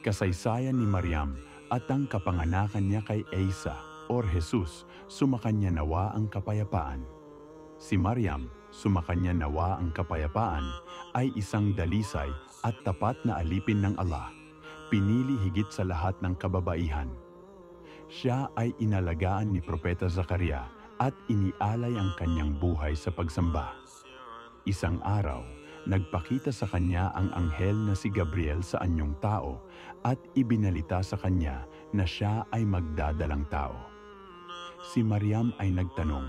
Kasaysayan ni Mariam at ang kapanganakan niya kay Isa or Jesus, sumakanya nawa ang kapayapaan. Si Mariam, sumakanya nawa ang kapayapaan, ay isang dalisay at tapat na alipin ng Allah, pinili higit sa lahat ng kababaihan. Siya ay inalagaan ni Propeta Zakaria at inialay ang kanyang buhay sa pagsamba. Isang araw, nagpakita sa kanya ang anghel na si Gabriel sa anyong tao at ibinalita sa kanya na siya ay magdadalang tao. Si Mariam ay nagtanong,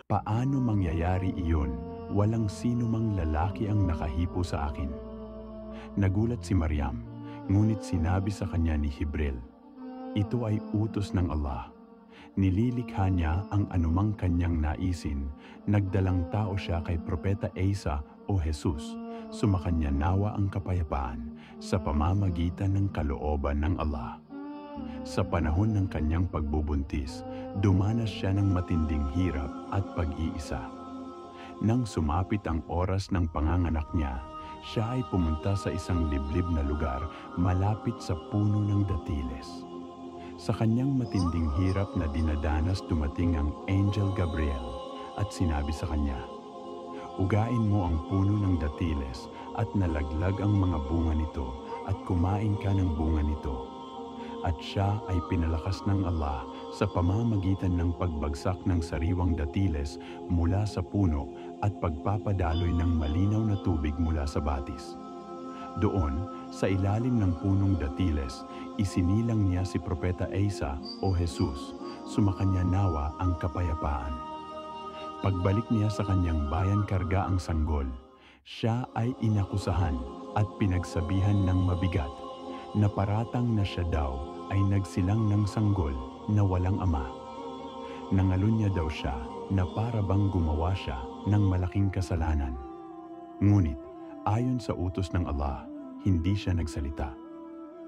"Paano mangyayari iyon? Walang sino mang lalaki ang nakahipo sa akin." Nagulat si Mariam, ngunit sinabi sa kanya ni Jibril, "Ito ay utos ng Allah. Nililikha niya ang anumang kanyang naisin, nagdalang tao siya kay Propeta Isa o Jesus, sumakanya nawa ang kapayapaan sa pamamagitan ng kalooban ng Allah." Sa panahon ng kanyang pagbubuntis, dumanas siya ng matinding hirap at pag-iisa. Nang sumapit ang oras ng panganganak niya, siya ay pumunta sa isang liblib na lugar malapit sa puno ng datiles. Sa kanyang matinding hirap na dinadanas, dumating ang Angel Gabriel at sinabi sa kanya, "Ugain mo ang puno ng datiles at nalaglag ang mga bunga nito at kumain ka ng bunga nito." At siya ay pinalakas ng Allah sa pamamagitan ng pagbagsak ng sariwang datiles mula sa puno at pagpapadaloy ng malinaw na tubig mula sa batis. Doon, sa ilalim ng punong datiles, isinilang niya si Propeta Isa o Jesus, sumakanya nawa ang kapayapaan. Pagbalik niya sa kanyang bayan karga ang sanggol, siya ay inakusahan at pinagsabihan ng mabigat na paratang na siya daw ay nagsilang ng sanggol na walang ama. Nangalunya daw siya na para bang gumawa siya ng malaking kasalanan. Ngunit, ayon sa utos ng Allah, hindi siya nagsalita.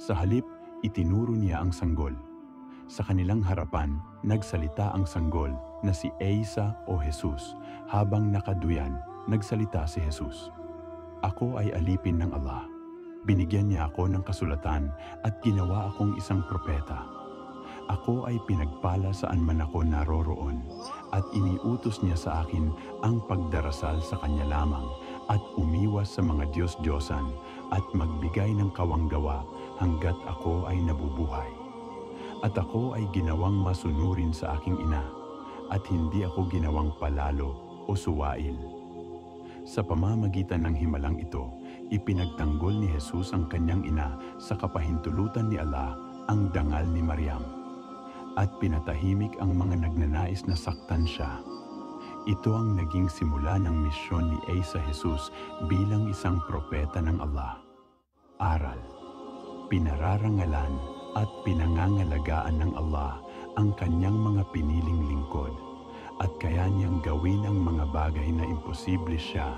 Sa halip, itinuro niya ang sanggol. Sa kanilang harapan, nagsalita ang sanggol na si Isa o Jesus, habang nakaduyan, nagsalita si Jesus. "Ako ay alipin ng Allah. Binigyan niya ako ng kasulatan at ginawa akong isang propeta. Ako ay pinagpala saan man ako naroroon at iniutos niya sa akin ang pagdarasal sa kanya lamang at umiwas sa mga Diyos-Diyosan at magbigay ng kawanggawa hanggat ako ay nabubuhay. At ako ay ginawang masunurin sa aking ina at hindi ako ginawang palalo o suwail." Sa pamamagitan ng himalang ito, ipinagtanggol ni Jesus ang kanyang ina sa kapahintulutan ni Allah ang dangal ni Mariam, at pinatahimik ang mga nagnanais na saktan siya. Ito ang naging simula ng misyon ni Isa Jesus bilang isang propeta ng Allah. Aral: pinararangalan at pinangangalagaan ng Allah ang kanyang mga piniling lingkod, at kaya niyang gawin ang mga bagay na imposible siya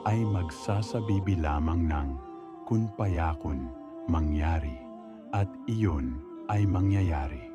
ay magsasabibi lamang ng kun payakun, mangyari, at iyon ay mangyayari.